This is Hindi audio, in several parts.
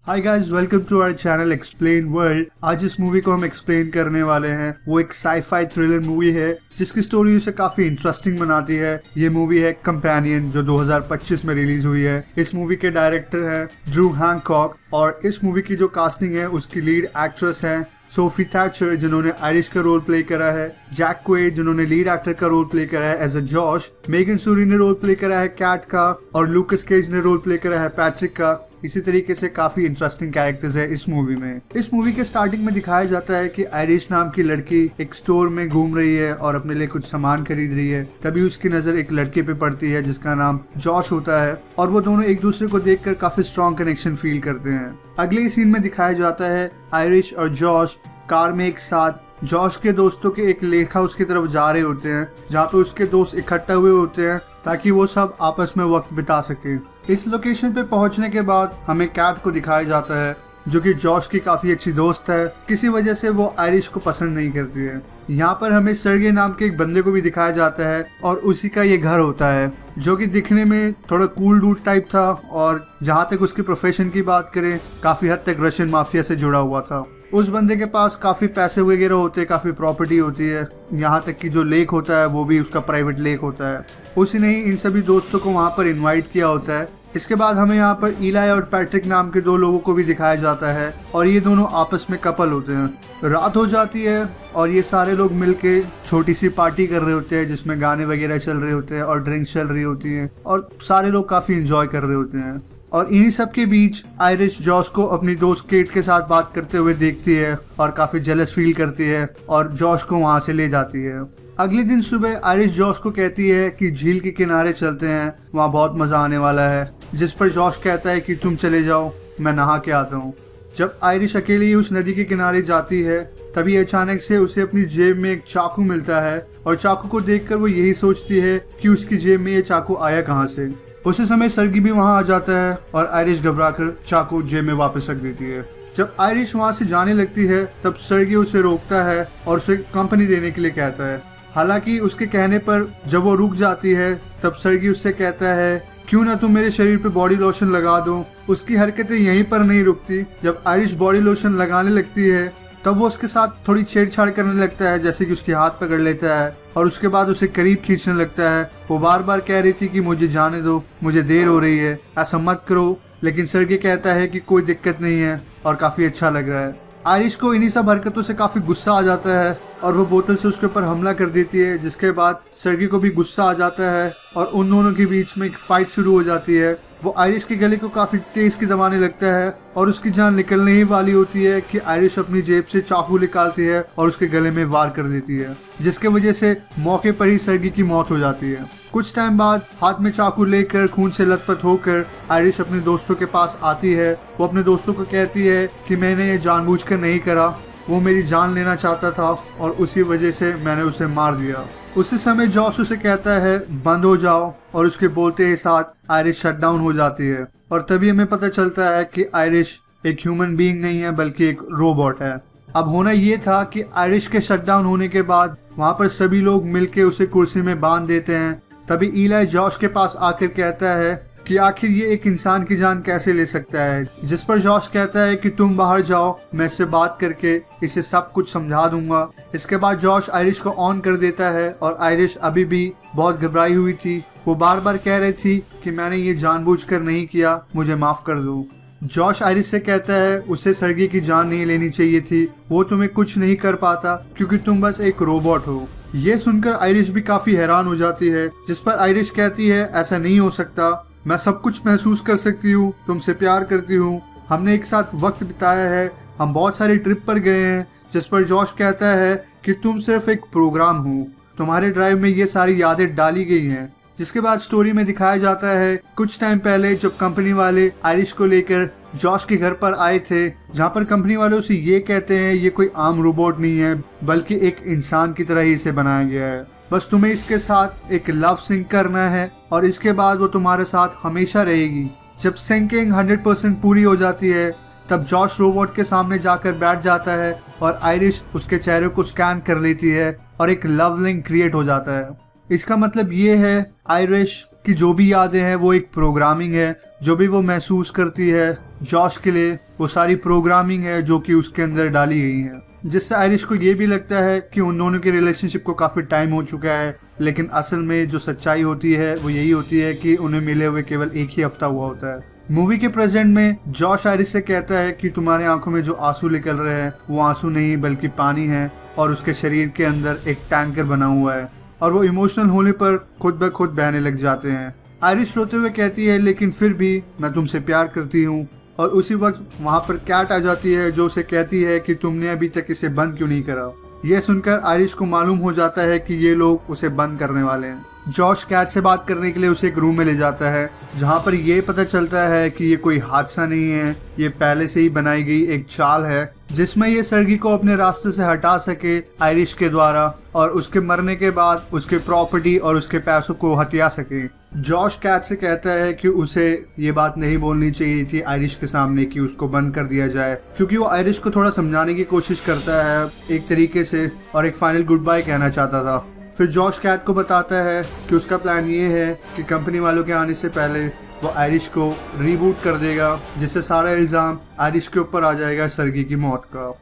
Hi guys, welcome to our channel explain world. आज इस मूवी को हम एक्सप्लेन करने वाले हैं। वो एक साई-फाई थ्रिलर मूवी है जिसकी स्टोरी उसे काफी इंटरेस्टिंग बनाती है। ये मूवी है कंपेनियन, जो 2025 में रिलीज हुई है। इस मूवी के डायरेक्टर है ड्रू हैंकॉक और इस मूवी की जो कास्टिंग है उसकी लीड एक्ट्रेस है सोफी थैचर, जिन्होंने आयरिश का रोल प्ले करा है, जैक क्वेड जिन्होंने लीड एक्टर का रोल प्ले करा है as a Josh, Megan Suri ने रोल प्ले करा है कैट का और लूकस केज ने रोल प्ले करा है पैट्रिक का। इसी तरीके से काफी इंटरेस्टिंग कैरेक्टर्स है इस मूवी में। इस मूवी के स्टार्टिंग में दिखाया जाता है कि आयरिश नाम की लड़की एक स्टोर में घूम रही है और अपने लिए कुछ सामान खरीद रही है। तभी उसकी नजर एक लड़के पे पड़ती है जिसका नाम जॉश होता है और वो दोनों एक दूसरे को देखकर काफी स्ट्रॉन्ग कनेक्शन फील करते हैं। अगले सीन में दिखाया जाता है आयरिश और जॉश कार में एक साथ जॉश के दोस्तों के एक लेक हाउस की तरफ जा रहे होते हैं, जहाँ पे उसके दोस्त इकट्ठा हुए होते हैं ताकि वो सब आपस में वक्त बिता सके। इस लोकेशन पे पहुंचने के बाद हमें कैट को दिखाया जाता है जो कि जॉश की काफी अच्छी दोस्त है। किसी वजह से वो आयरिश को पसंद नहीं करती है। यहाँ पर हमें सर्गे नाम के एक बंदे को भी दिखाया जाता है और उसी का ये घर होता है, जो कि दिखने में थोड़ा कूल डूड टाइप था और जहाँ तक उसकी प्रोफेशन की बात करें काफी हद तक रशियन माफिया से जुड़ा हुआ था। उस बंदे के पास काफी पैसे वगैरह होते हैं, काफी प्रॉपर्टी होती है, यहाँ तक कि जो लेक होता है वो भी उसका प्राइवेट लेक होता है। उसी ने ही इन सभी दोस्तों को वहाँ पर इनवाइट किया होता है। इसके बाद हमें यहाँ पर इलाई और पैट्रिक नाम के दो लोगों को भी दिखाया जाता है और ये दोनों आपस में कपल होते हैं। रात हो जाती है और ये सारे लोग मिलके छोटी सी पार्टी कर रहे होते हैं जिसमें गाने वगैरह चल रहे होते हैं और ड्रिंक्स चल रही होती हैं और सारे लोग काफी इंजॉय कर रहे होते हैं। और इन्हीं सब के बीच आयरिश जॉश को अपनी दोस्त केट के साथ बात करते हुए देखती है और काफी जेलस फील करती है और जॉश को वहां से ले जाती है। अगले दिन सुबह आयरिश जॉश को कहती है कि झील के किनारे चलते हैं, वहाँ बहुत मजा आने वाला है। जिस पर जॉश कहता है कि तुम चले जाओ, मैं नहा के आता हूँ। जब आयरिश अकेली उस नदी के किनारे जाती है तभी अचानक से उसे अपनी जेब में एक चाकू मिलता है और चाकू को देखकर वो यही सोचती है कि उसकी जेब में ये चाकू आया कहाँ से। उसी समय सर्गी भी वहां आ जाता है और आयरिश घबराकर चाकू जेब में वापस रख देती है। जब आयरिश वहां से जाने लगती है तब सर्गी उसे रोकता है और उसे कंपनी देने के लिए कहता है। हालांकि उसके कहने पर जब वो रुक जाती है तब सर्गी उससे कहता है क्यों ना तुम मेरे शरीर पे बॉडी लोशन लगा दो। उसकी हरकतें यहीं पर नहीं रुकती। जब आयरिश बॉडी लोशन लगाने लगती है तब वो उसके साथ थोड़ी छेड़छाड़ करने लगता है, जैसे कि उसके हाथ पकड़ लेता है और उसके बाद उसे करीब खींचने लगता है। वो बार बार कह रही थी कि मुझे जाने दो, मुझे देर हो रही है, ऐसा मत करो, लेकिन सर्गी कहता है कि कोई दिक्कत नहीं है और काफी अच्छा लग रहा है। आयरिश को इन्हीं सब हरकतों से काफी गुस्सा आ जाता है और वो बोतल से उसके ऊपर हमला कर देती है, जिसके बाद सर्गी को भी गुस्सा आ जाता है और उन दोनों के बीच में एक फाइट शुरू हो जाती है। वो आयरिश के गले को काफी तेज की दबाने लगता है और उसकी जान निकलने ही वाली होती है कि आयरिश अपनी जेब से चाकू निकालती है और उसके गले में वार कर देती है, जिसके वजह से मौके पर ही सर्गी की मौत हो जाती है। कुछ टाइम बाद हाथ में चाकू लेकर खून से लथपथ होकर आयरिश अपने दोस्तों के पास आती है। वो अपने दोस्तों को कहती है कि मैंने ये जानबूझकर नहीं करा, वो मेरी जान लेना चाहता था और उसी वजह से मैंने उसे मार दिया। उसी समय जॉश उसे कहता है बंद हो जाओ और उसके बोलते ही साथ आयरिश शट डाउन हो जाती है और तभी हमें पता चलता है कि आयरिश एक ह्यूमन बीइंग नहीं है बल्कि एक रोबोट है। अब होना ये था कि आयरिश के शट डाउन होने के बाद वहाँ पर सभी लोग मिलके उसे कुर्सी में बांध देते हैं। तभी इलाई जॉश के पास आकर कहता है कि आखिर ये एक इंसान की जान कैसे ले सकता है, जिस पर जॉश कहता है कि तुम बाहर जाओ, मैं इससे बात करके इसे सब कुछ समझा दूंगा। इसके बाद जॉश आयरिश को ऑन कर देता है और आयरिश अभी भी बहुत घबराई हुई थी। वो बार बार कह रही थी कि मैंने ये जानबूझकर नहीं किया, मुझे माफ कर दो। जॉश आयरिश से कहता है उसे सर्गी की जान नहीं लेनी चाहिए थी, वो तुम्हें कुछ नहीं कर पाता क्योंकि तुम बस एक रोबोट हो। ये सुनकर आयरिश भी काफी हैरान हो जाती है, जिस पर आयरिश कहती है ऐसा नहीं हो सकता, मैं सब कुछ महसूस कर सकती हूँ, तुमसे प्यार करती हूँ, हमने एक साथ वक्त बिताया है, हम बहुत सारी ट्रिप पर गए हैं। जिस पर जॉश कहता है कि तुम सिर्फ एक प्रोग्राम हो, तुम्हारे ड्राइव में ये सारी यादें डाली गई हैं। जिसके बाद स्टोरी में दिखाया जाता है कुछ टाइम पहले जब कंपनी वाले आयरिश को लेकर जॉश के घर पर आए थे, जहाँ पर कंपनी वाले उसे ये कहते हैं ये कोई आम रोबोट नहीं है बल्कि एक इंसान की तरह ही इसे बनाया गया है, बस तुम्हें इसके साथ एक लव सिंक करना है और इसके बाद वो तुम्हारे साथ हमेशा रहेगी। जब सिंकिंग 100% पूरी हो जाती है तब जॉश रोबोट के सामने जाकर बैठ जाता है और आयरिश उसके चेहरे को स्कैन कर लेती है और एक लव लिंक क्रिएट हो जाता है। इसका मतलब ये है आयरिश की जो भी यादें हैं वो एक प्रोग्रामिंग है, जो भी वो महसूस करती है जॉश के लिए वो सारी प्रोग्रामिंग है जो कि उसके अंदर डाली गई है, जिससे आयरिश को ये भी लगता है कि उन दोनों के रिलेशनशिप को काफी टाइम हो चुका है। लेकिन असल में जो सच्चाई होती है वो यही होती है कि उन्हें मिले हुए केवल एक ही हफ्ता हुआ होता है। मूवी के प्रेजेंट में जॉश आयरिश से कहता है कि तुम्हारे आंखों में जो आंसू निकल रहे हैं वो आंसू नहीं बल्कि पानी है, और उसके शरीर के अंदर एक टैंकर बना हुआ है, और वो इमोशनल होने पर खुद ब खुद बहने लग जाते हैं। आयरिश रोते हुए कहती है लेकिन फिर भी मैं तुमसे प्यार करती हूँ, और उसी वक्त वहाँ पर कैट आ जाती है जो उसे कहती है कि तुमने अभी तक इसे बंद क्यों नहीं करा। यह सुनकर आयरिश को मालूम हो जाता है कि ये लोग उसे बंद करने वाले हैं। जॉश कैट से बात करने के लिए उसे एक रूम में ले जाता है जहाँ पर यह पता चलता है कि ये कोई हादसा नहीं है, ये पहले से ही बनाई गई एक चाल है जिसमें ये सर्गी को अपने रास्ते से हटा सके आयरिश के द्वारा, और उसके मरने के बाद उसके प्रॉपर्टी और उसके पैसों को हथिया सके। जॉश कैट से कहता है कि उसे ये बात नहीं बोलनी चाहिए थी आयरिश के सामने कि उसको बंद कर दिया जाए, क्योंकि वो आयरिश को थोड़ा समझाने की कोशिश करता है एक तरीके से, और एक फाइनल गुड बाय कहना चाहता था। फिर जॉश कैट को बताता है कि उसका प्लान ये है कि कंपनी वालों के आने से पहले वो आयरिश को रीबूट कर देगा, जिससे सारा इल्ज़ाम आयरिश के ऊपर आ जाएगा सर्गी की मौत का।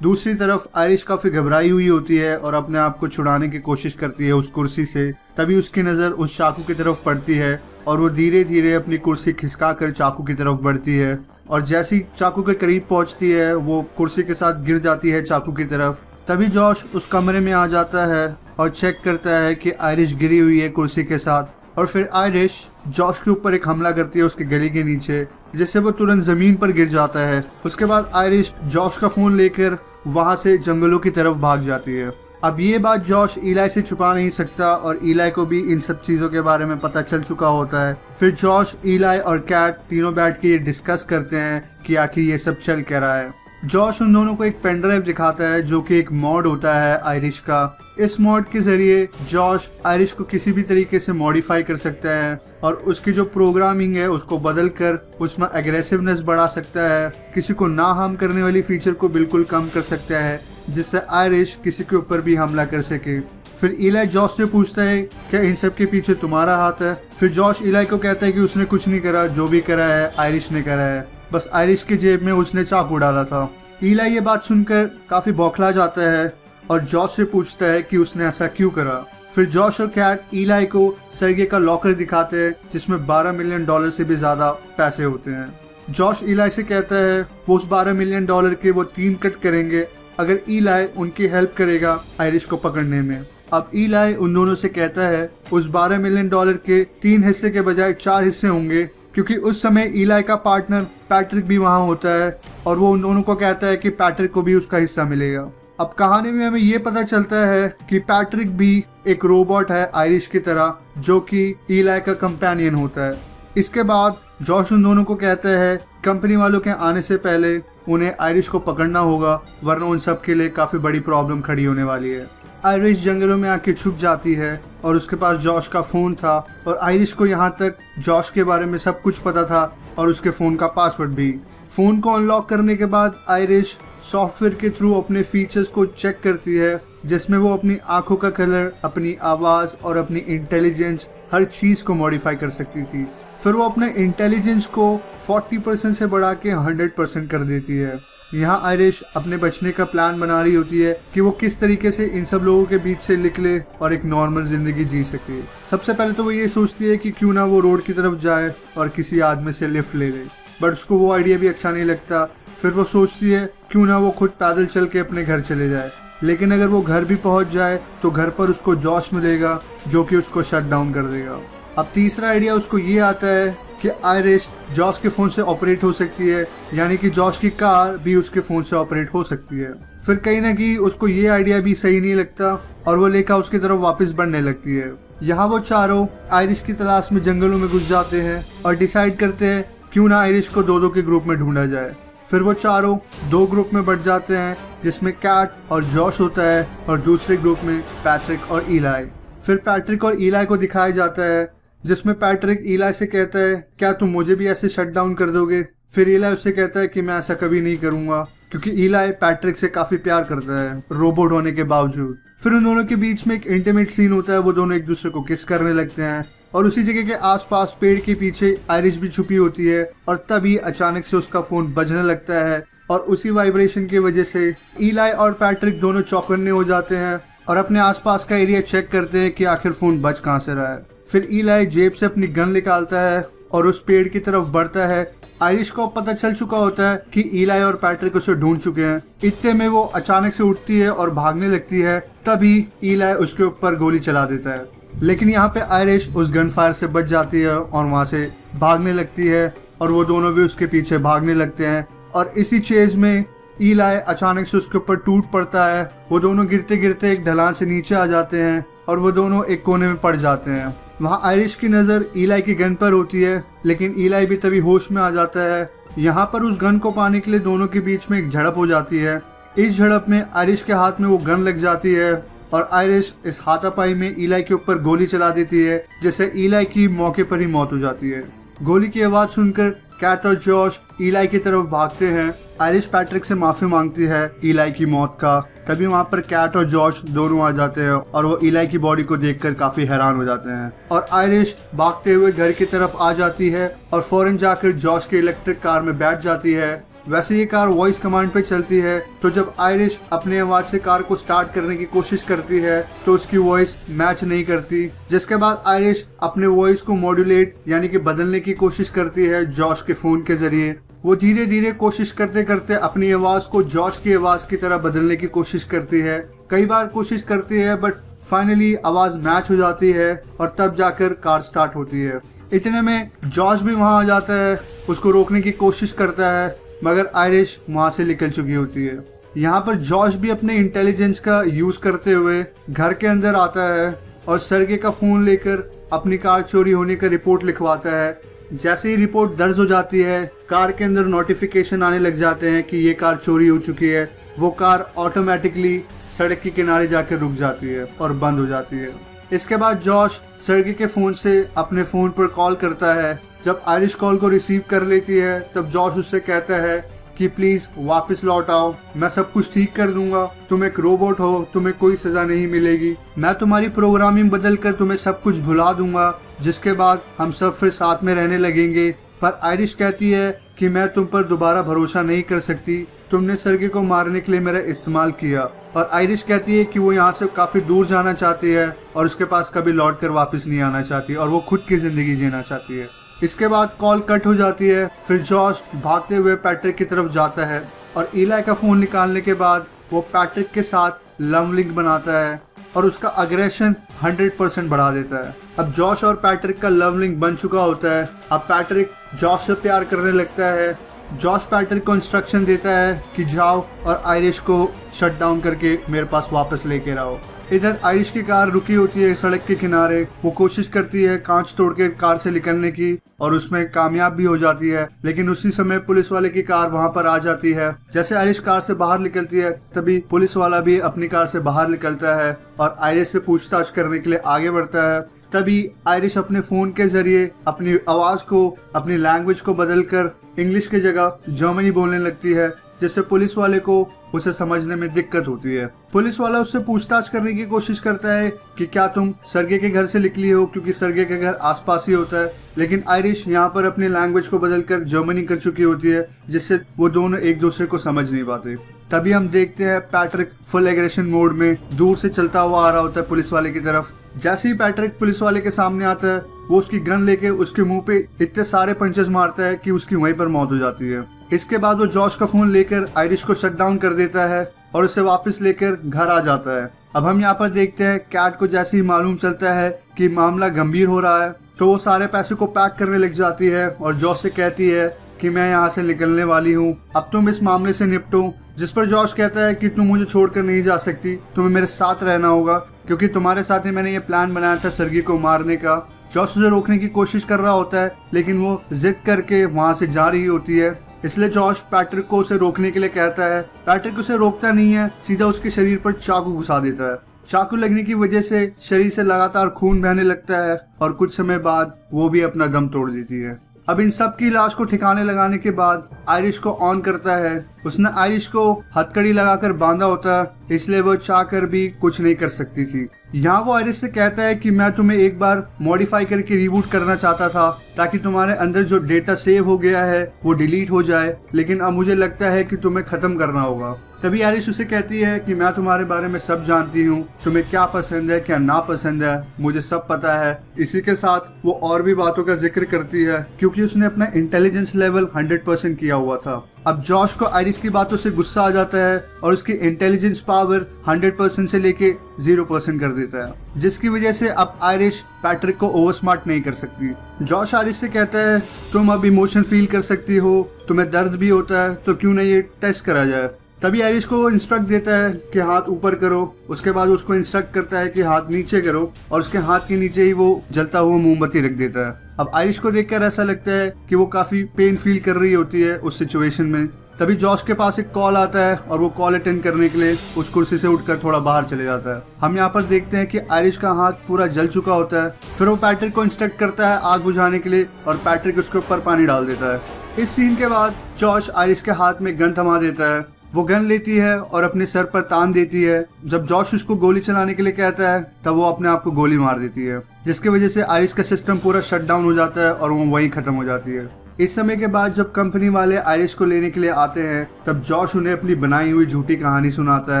दूसरी तरफ आयरिश काफी घबराई हुई होती है और अपने आप को छुड़ाने की कोशिश करती है उस कुर्सी से। तभी उसकी नज़र उस चाकू की तरफ पड़ती है और वो धीरे धीरे अपनी कुर्सी खिसका कर चाकू की तरफ बढ़ती है, और जैसी चाकू के करीब पहुंचती है वो कुर्सी के साथ गिर जाती है चाकू की तरफ। तभी जॉश उस कमरे में आ जाता है और चेक करता है कि आयरिश गिरी हुई है कुर्सी के साथ, और फिर आयरिश जॉश के ऊपर एक हमला करती है उसके गले के नीचे, जिससे वो तुरंत जमीन पर गिर जाता है। उसके बाद आयरिश जॉश का फोन लेकर वहां से जंगलों की तरफ भाग जाती है। अब ये बात जॉश इलाई से छुपा नहीं सकता, और इलाई को भी इन सब चीजों के बारे में पता चल चुका होता है। फिर जॉश, इलाई और कैट तीनों बैठ के ये डिस्कस करते हैं कि आखिर ये सब चल क्या रहा है। जॉश उन दोनों को एक पेन ड्राइव दिखाता है जो कि एक मॉड होता है आयरिश का। इस मॉड के जरिए जॉश आयरिश को किसी भी तरीके से मॉडिफाई कर सकता है, और उसकी जो प्रोग्रामिंग है उसको बदल कर उसमें एग्रेसिवनेस बढ़ा सकता है, किसी को ना हार्म करने वाली फीचर को बिल्कुल कम कर सकता है, जिससे आयरिश किसी के ऊपर भी हमला कर सके। फिर इलाई जॉश से पूछता है क्या इन सब के पीछे तुम्हारा हाथ है। फिर जॉश इलाई को कहता है कि उसने कुछ नहीं करा, जो भी करा है आयरिश ने करा है, बस आयरिश की जेब में उसने चाकू डाला था। इलाई ये बात सुनकर काफी बौखला जाता है और जॉश से पूछता है कि उसने ऐसा क्यों करा। फिर जॉश और कैट इलाई को सर्गे का लॉकर दिखाते हैं जिसमें $12 मिलियन से भी ज्यादा पैसे होते हैं। जॉश इलाई से कहता है वो उस $12 मिलियन के वो 3 कट करेंगे अगर इलाई उनकी हेल्प करेगा आयरिश को पकड़ने में। अब इलाई उन दोनों से कहता है उस $12 मिलियन के 3 हिस्से के बजाय 4 हिस्से होंगे, क्योंकि उस समय इलाई का पार्टनर पैट्रिक भी वहां होता है, और वो उन दोनों को कहता है कि पैट्रिक को भी उसका हिस्सा मिलेगा। अब कहानी में हमें ये पता चलता है कि पैट्रिक भी एक रोबोट है आयरिश की तरह, जो कि इलाई का कंपेनियन होता है। इसके बाद जॉश उन दोनों को कहता है कंपनी वालों के आने से पहले उन्हें आयरिश को पकड़ना होगा, वरना उन सब के लिए काफी बड़ी प्रॉब्लम खड़ी होने वाली है। आयरिश जंगलों में आके छुप जाती है और उसके पास जॉश का फोन था, और आयरिश को यहाँ तक जॉश के बारे में सब कुछ पता था और उसके फोन का पासवर्ड भी। फोन को अनलॉक करने के बाद आयरिश सॉफ्टवेयर के थ्रू अपने फीचर्स को चेक करती है, जिसमें वो अपनी आंखों का कलर, अपनी आवाज और अपनी इंटेलिजेंस हर चीज को मॉडिफाई कर सकती थी। फिर वो अपने इंटेलिजेंस को 40% से बढ़ा के 100% कर देती है। यहाँ आयरिश अपने बचने का प्लान बना रही होती है कि वो किस तरीके से इन सब लोगों के बीच से निकले और एक नॉर्मल जिंदगी जी सके। सबसे पहले तो वो ये सोचती है कि क्यों ना वो रोड की तरफ जाए और किसी आदमी से लिफ्ट ले ले, बट उसको वो आइडिया भी अच्छा नहीं लगता। फिर वो सोचती है क्यों ना वो खुद पैदल चल के अपने घर चले जाए, लेकिन अगर वो घर भी पहुंच जाए तो घर पर उसको जॉश मिलेगा जो कि उसको शट डाउन कर देगा। अब तीसरा आइडिया उसको ये आता है कि आयरिश जॉश के फोन से ऑपरेट हो सकती है, यानी कि जॉश की कार भी उसके फोन से ऑपरेट हो सकती है। फिर कहीं ना कहीं उसको ये आइडिया भी सही नहीं लगता और वो लेकर उसकी तरफ वापस बढ़ने लगती है। यहाँ वो चारों आयरिश की तलाश में जंगलों में घुस जाते हैं और डिसाइड करते हैं क्यों ना आयरिश को 2-2 के ग्रुप में ढूंढा जाए। फिर वो चारों 2 ग्रुप में बढ़ जाते हैं, जिसमें कैट और जॉश होता है और दूसरे ग्रुप में पैट्रिक और इलाई। फिर पैट्रिक और इलाई को दिखाया जाता है, जिसमें पैट्रिक इलाई से कहता है क्या तुम मुझे भी ऐसे शट डाउन कर दोगे। फिर इलाई उससे कहता है कि मैं ऐसा कभी नहीं करूंगा, क्योंकि इलाई पैट्रिक से काफी प्यार करता है रोबोट होने के बावजूद। फिर उन दोनों के बीच में एक इंटीमेट सीन होता है, वो दोनों एक दूसरे को किस करने लगते हैं। और उसी जगह के आसपास पेड़ के पीछे आयरिश भी छुपी होती है और तभी अचानक से उसका फोन बजने लगता है और उसी वाइब्रेशन की वजह से इलाई और पैट्रिक दोनों चौकन्ने हो जाते हैं और अपने आसपास का एरिया चेक करते हैं कि आखिर फोन बज कहाँ से रहा है। फिर इलाई जेब से अपनी गन निकालता है और उस पेड़ की तरफ बढ़ता है। आयरिश को पता चल चुका होता है कि इलाई और पैट्रिक उसे ढूंढ चुके हैं। इतने में वो अचानक से उठती है और भागने लगती है, तभी इलाई उसके ऊपर गोली चला देता है। लेकिन यहाँ पे आयरिश उस गन फायर से बच जाती है और वहाँ से भागने लगती है और वो दोनों भी उसके पीछे भागने लगते हैं। और इसी चेज में इलाई अचानक से उसके ऊपर टूट पड़ता है। वो दोनों गिरते गिरते एक ढलान से नीचे आ जाते हैं और वो दोनों एक कोने में पड़ जाते हैं। वहाँ आयरिश की नज़र इलाई की गन पर होती है, लेकिन इलाई भी तभी होश में आ जाता है। यहाँ पर उस गन को पाने के लिए दोनों के बीच में एक झड़प हो जाती है। इस झड़प में आयरिश के हाथ में वो गन लग जाती है और आयरिश इस हाथापाई में इलाई के ऊपर गोली चला देती है, जिससे इलाई की मौके पर ही मौत हो जाती है। गोली की आवाज़ सुनकर कैट और जॉश इलाई की तरफ भागते हैं। आयरिश पैट्रिक से माफी मांगती है इलाई की मौत का। तभी वहाँ पर कैट और जॉश दोनों आ जाते हैं और वो इलाई की बॉडी को देखकर काफी हैरान हो जाते हैं। और आयरिश भागते हुए घर की तरफ आ जाती है और फौरन जाकर जॉश के इलेक्ट्रिक कार में बैठ जाती है। वैसे ये कार वॉइस कमांड पे चलती है, तो जब आयरिश अपने आवाज से कार को स्टार्ट करने की कोशिश करती है तो उसकी वॉइस मैच नहीं करती, जिसके बाद आयरिश अपने वॉइस को मॉड्यूलेट यानी कि बदलने की कोशिश करती है जॉश के फोन के जरिए। वो धीरे धीरे कोशिश करते करते अपनी आवाज को जॉश की आवाज की तरह बदलने की कोशिश करती है। कई बार कोशिश करती है बट फाइनली आवाज मैच हो जाती है और तब जाकर कार स्टार्ट होती है। इतने में जॉश भी वहां आ जाता है, उसको रोकने की कोशिश करता है, मगर आयरिश वहां से निकल चुकी होती है। यहाँ पर जॉश भी अपने इंटेलिजेंस का यूज करते हुए घर के अंदर आता है और सरगे का फोन लेकर अपनी कार चोरी होने का रिपोर्ट लिखवाता है। जैसे ही रिपोर्ट दर्ज हो जाती है, कार के अंदर नोटिफिकेशन आने लग जाते हैं कि ये कार चोरी हो चुकी है। वो कार ऑटोमेटिकली सड़क के किनारे जाकर रुक जाती है और बंद हो जाती है। इसके बाद जॉश सरगे के फोन से अपने फोन पर कॉल करता है। जब आयरिश कॉल को रिसीव कर लेती है तब जॉश उससे कहता है कि प्लीज वापस लौट आओ, मैं सब कुछ ठीक कर दूंगा, तुम एक रोबोट हो, तुम्हें कोई सजा नहीं मिलेगी, मैं तुम्हारी प्रोग्रामिंग बदल कर तुम्हें सब कुछ भुला दूंगा, जिसके बाद हम सब फिर साथ में रहने लगेंगे। पर आयरिश कहती है कि मैं तुम पर दोबारा भरोसा नहीं कर सकती, तुमने सरगे को मारने के लिए मेरा इस्तेमाल किया। और आयरिश कहती है कि वो यहाँ से काफी दूर जाना चाहती है और उसके पास कभी लौट कर वापस नहीं आना चाहती और वो खुद की जिंदगी जीना चाहती है। इसके बाद कॉल कट हो जाती है। फिर जॉश भागते हुए पैट्रिक की तरफ जाता है और इलाई का फोन निकालने के बाद वो पैट्रिक के साथ लव लिंक बनाता है और उसका अग्रेशन 100% बढ़ा देता है। अब जॉश और पैट्रिक का लव लिंक बन चुका होता है। अब पैट्रिक जॉश से प्यार करने लगता है। जॉश पैट्रिक को इंस्ट्रक्शन देता है कि जाओ और आयरिश को शट डाउन करके मेरे पास वापस लेके आओ। इधर आयरिश की कार रुकी होती है सड़क के किनारे। वो कोशिश करती है कांच तोड़ के कार से निकलने की और उसमें कामयाब भी हो जाती है, लेकिन उसी समय पुलिस वाले की कार वहां पर आ जाती है। जैसे आयरिश कार से बाहर निकलती है तभी पुलिस वाला भी अपनी कार से बाहर निकलता है और आयरिश से पूछताछ करने के लिए आगे बढ़ता है। तभी आयरिश अपने फोन के जरिए अपनी आवाज को, अपनी लैंग्वेज को बदलकर इंग्लिश की जगह जर्मनी बोलने लगती है, जिससे पुलिस वाले को उसे समझने में दिक्कत होती है। पुलिस वाला उससे पूछताछ करने की कोशिश करता है कि क्या तुम सरगे के घर से निकली हो, क्योंकि सरगे के घर आसपास ही होता है। लेकिन आयरिश यहाँ पर अपनी लैंग्वेज को बदलकर जर्मनी कर चुकी होती है, जिससे वो दोनों एक दूसरे को समझ नहीं पाते। तभी हम देखते हैं पैट्रिक फुल एग्रेशन मोड में दूर से चलता हुआ आ रहा होता है पुलिस वाले की तरफ। जैसे ही पैट्रिक पुलिस वाले के सामने आता है, वो उसकी गन लेके उसके मुंह पे इतने सारे पंचेस मारता है कि उसकी वहीं पर मौत हो जाती है। इसके बाद वो जॉश का फोन लेकर आयरिश को शट डाउन कर देता है और उसे वापस लेकर घर आ जाता है। अब हम यहाँ पर देखते हैं कैट को जैसे ही मालूम चलता है कि मामला गंभीर हो रहा है तो वो सारे पैसे को पैक करने लग जाती है और जॉश से कहती है कि मैं यहाँ से निकलने वाली हूँ, अब तुम इस मामले से निपटो। जिस पर जॉश कहता है कि तुम मुझे छोड़कर नहीं जा सकती, तुम्हें मेरे साथ रहना होगा, क्योंकि तुम्हारे साथ ही मैंने ये प्लान बनाया था सरगी को मारने का। जॉश उसे रोकने की कोशिश कर रहा होता है, लेकिन वो जिद करके वहाँ से जा रही होती है। इसलिए जॉश पैट्रिक को उसे रोकने के लिए कहता है। पैट्रिक उसे रोकता नहीं है, सीधा उसके शरीर पर चाकू घुसा देता है। चाकू लगने की वजह से शरीर से लगातार खून बहने लगता है और कुछ समय बाद वो भी अपना दम तोड़ देती है। अब इन सब की लाश को ठिकाने लगाने के बाद आयरिश को ऑन करता है। उसने आयरिश को हथकड़ी लगाकर बांधा होता है, इसलिए वो चाह कर भी कुछ नहीं कर सकती थी। यहाँ वो आयरिश से कहता है कि मैं तुम्हें एक बार मॉडिफाई करके रिबूट करना चाहता था ताकि तुम्हारे अंदर जो डेटा सेव हो गया है वो डिलीट हो जाए, लेकिन अब मुझे लगता है कि तुम्हें खत्म करना होगा। तभी आयरिश उसे कहती है कि मैं तुम्हारे बारे में सब जानती हूँ, तुम्हें क्या पसंद है क्या नापसंद है मुझे सब पता है। इसी के साथ वो और भी बातों का जिक्र करती है क्योंकि उसने अपना इंटेलिजेंस लेवल 100% किया हुआ था। अब जॉश को आयरिश की बातों से गुस्सा आ जाता है और उसकी इंटेलिजेंस पावर 100% से लेके 0% कर देता है, जिसकी वजह से अब आयरिश पैट्रिक को ओवर स्मार्ट नहीं कर सकती। जॉश आयरिश से कहता है तुम अब इमोशन फील कर सकती हो, तुम्हें दर्द भी होता है, तो क्यों नहीं ये टेस्ट करा जाए। तभी आयरिश को इंस्ट्रक्ट देता है कि हाथ ऊपर करो, उसके बाद उसको इंस्ट्रक्ट करता है कि हाथ नीचे करो और उसके हाथ के नीचे ही वो जलता हुआ मोमबत्ती रख देता है। अब आयरिश को देखकर ऐसा लगता है कि वो काफी पेन फील कर रही होती है उस सिचुएशन में। तभी जॉश के पास एक कॉल आता है और वो कॉल अटेंड करने के लिए उस कुर्सी से उठकर थोड़ा बाहर चले जाता है। हम यहाँ पर देखते हैं कि आयरिश का हाथ पूरा जल चुका होता है। फिर वो पैट्रिक को इंस्ट्रक्ट करता है आग बुझाने के लिए और पैट्रिक उसके ऊपर पानी डाल देता है। इस सीन के बाद जॉश आयरिश के हाथ में गन थमा देता है। वो गन लेती है और अपने सर पर तान देती है। जब जॉश उसको गोली चलाने के लिए कहता है तब वो अपने आप को गोली मार देती है, जिसकी वजह से आयरिश का सिस्टम पूरा शट डाउन हो जाता है और वो वहीं खत्म हो जाती है। इस समय के बाद जब कंपनी वाले आयरिश को लेने के लिए आते हैं तब जॉश उन्हें अपनी बनाई हुई झूठी कहानी सुनाता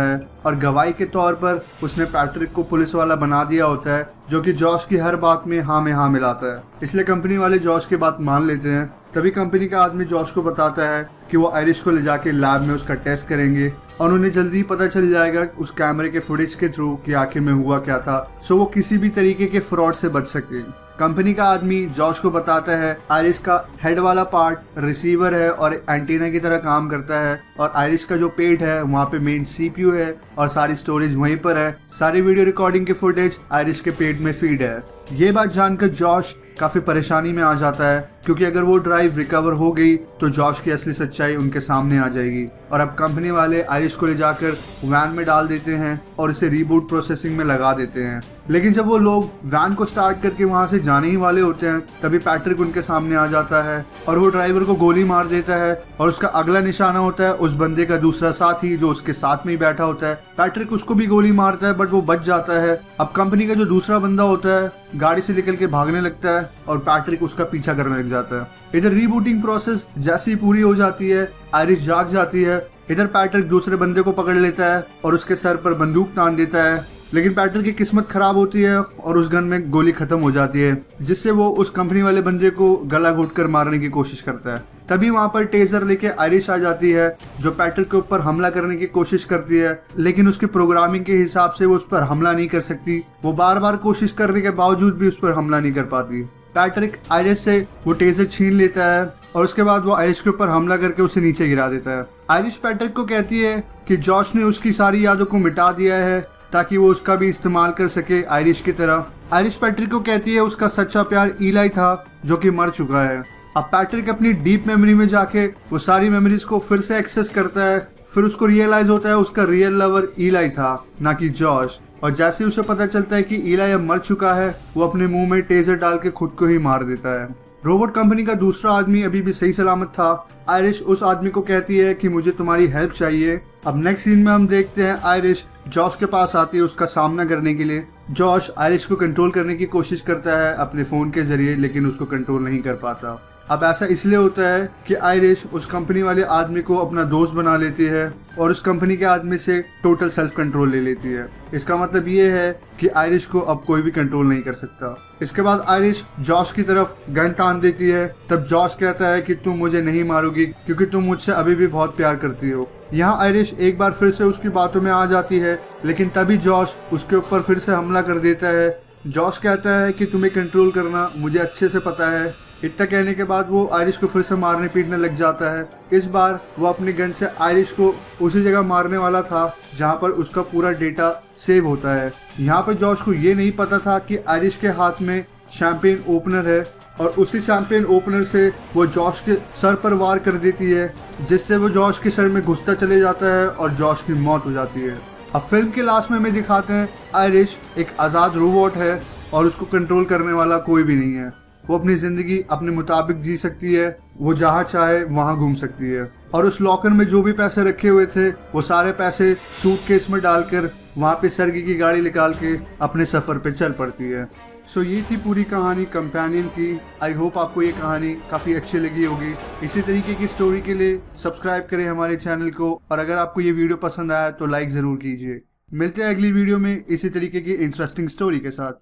है और गवाही के तौर पर उसने पैट्रिक को पुलिस वाला बना दिया होता है, जो कि जॉश की हर बात में हाँ मिलाता है। इसलिए कंपनी वाले जॉश की बात मान लेते हैं। तभी कंपनी का आदमी जॉश को बताता है कि वो आयरिश को ले जाके लैब में उसका टेस्ट करेंगे और उन्हें जल्दी ही पता चल जाएगा उस कैमरे के फुटेज के थ्रू कि आखिर में हुआ क्या था, सो वो किसी भी तरीके के फ्रॉड से बच सके। कंपनी का आदमी जॉश को बताता है आयरिश का हेड वाला पार्ट रिसीवर है और एंटीना की तरह काम करता है और आयरिश का जो पेट है वहाँ पे मेन सीपीयू है और सारी स्टोरेज वहीं पर है। सारी वीडियो रिकॉर्डिंग के फुटेज आयरिश के पेट में फीड है। ये बात जानकर जॉश काफी परेशानी में आ जाता है क्योंकि अगर वो ड्राइव रिकवर हो गई तो जॉश की असली सच्चाई उनके सामने आ जाएगी और अब कंपनी वाले आयरिश को ले जाकर वैन में डाल देते हैं और इसे रीबूट प्रोसेसिंग में लगा देते हैं। लेकिन जब वो लोग वैन को स्टार्ट करके वहां से जाने ही वाले होते हैं तभी पैट्रिक उनके सामने आ जाता है और वो ड्राइवर को गोली मार देता है और उसका अगला निशाना होता है उस बंदे का दूसरा साथी जो उसके साथ में ही बैठा होता है। पैट्रिक उसको भी गोली मारता है बट वो बच जाता है। अब कंपनी का जो दूसरा बंदा होता है गाड़ी से निकल के भागने लगता है और पैट्रिक उसका पीछा करने लग जाता है। इधर रीबूटिंग प्रोसेस जैसी पूरी हो जाती है आयरिश जाग जाती है। इधर पैट्रिक दूसरे बंदे को पकड़ लेता है और उसके सर पर बंदूक तान देता है, लेकिन पैट्रिक की किस्मत खराब होती है और उस गन में गोली खत्म हो जाती है, जिससे वो उस कंपनी वाले बंदे को गला घोंटकर मारने की कोशिश करता है। तभी वहाँ पर टेजर लेके आयरिश आ जाती है जो पैट्रिक के ऊपर हमला करने की कोशिश करती है, लेकिन उसकी प्रोग्रामिंग के हिसाब से वो उस पर हमला नहीं कर सकती। वो बार बार कोशिश करने के बावजूद भी उस पर हमला नहीं कर पाती। पैट्रिक आयरिश से वो टेजर छीन लेता है और उसके बाद वो आयरिश के ऊपर हमला करके उसे नीचे गिरा देता है। आयरिश पैट्रिक को कहती है कि जॉश ने उसकी सारी यादों को मिटा दिया है ताकि वो उसका भी इस्तेमाल कर सके आयरिश की तरह। आयरिश पैट्रिक को कहती है उसका सच्चा प्यार इलाई था जो कि मर चुका है। अब पैट्रिक अपनी डीप मेमोरी में जाके वो सारी मेमोरीज को फिर से एक्सेस करता है। फिर उसको रियलाइज होता है उसका रियल लवर इलाई था, ना कि जॉश। और जैसे उसे पता चलता है कि इलाई अब मर चुका है वो अपने मुंह में टेजर डाल के खुद को ही मार देता है। रोबोट कंपनी का दूसरा आदमी अभी भी सही सलामत था। आयरिश उस आदमी को कहती है कि मुझे तुम्हारी हेल्प चाहिए। अब नेक्स्ट सीन में हम देखते हैं आयरिश जॉश के पास आती है उसका सामना करने के लिए। जॉश आयरिश को कंट्रोल करने की कोशिश करता है अपने फोन के जरिए, लेकिन उसको कंट्रोल नहीं कर पाता। अब ऐसा इसलिए होता है कि आयरिश उस कंपनी वाले आदमी को अपना दोस्त बना लेती है और उस कंपनी के आदमी से टोटल सेल्फ कंट्रोल ले लेती है। इसका मतलब ये है कि आयरिश को अब कोई भी कंट्रोल नहीं कर सकता। इसके बाद आयरिश जॉश की तरफ गन तान देती है। तब जॉश कहता है कि तुम मुझे नहीं मारोगी क्योंकि तुम मुझसे अभी भी बहुत प्यार करती हो। यहाँ आयरिश एक बार फिर से उसकी बातों में आ जाती है, लेकिन तभी जॉश उसके ऊपर फिर से हमला कर देता है। जॉश कहता है कि तुम्हें कंट्रोल करना मुझे अच्छे से पता है। इतना कहने के बाद वो आयरिश को फिर से मारने पीटने लग जाता है। इस बार वो अपनी गन से आयरिश को उसी जगह मारने वाला था जहाँ पर उसका पूरा डेटा सेव होता है। यहाँ पर जॉश को ये नहीं पता था कि आयरिश के हाथ में शैंपेन ओपनर है और उसी शैंपेन ओपनर से वो जॉश के सर पर वार कर देती है, जिससे वो जॉश के सर में घुसता चले जाता है और जॉश की मौत हो जाती है। अब फिल्म के लास्ट में हमें दिखाते हैं आयरिश एक आज़ाद रोबोट है और उसको कंट्रोल करने वाला कोई भी नहीं है। वो अपनी जिंदगी अपने मुताबिक जी सकती है, वो जहाँ चाहे वहाँ घूम सकती है। और उस लॉकर में जो भी पैसे रखे हुए थे वो सारे पैसे सूटकेस में डालकर वहाँ पे सर्गी की गाड़ी निकाल के अपने सफर पे चल पड़ती है। सो ये थी पूरी कहानी कंपेनियन की। आई होप आपको ये कहानी काफ़ी अच्छी लगी होगी। इसी तरीके की स्टोरी के लिए सब्सक्राइब करें हमारे चैनल को, और अगर आपको ये वीडियो पसंद आया तो लाइक ज़रूर कीजिए। मिलते हैं अगली वीडियो में इसी तरीके की इंटरेस्टिंग स्टोरी के साथ।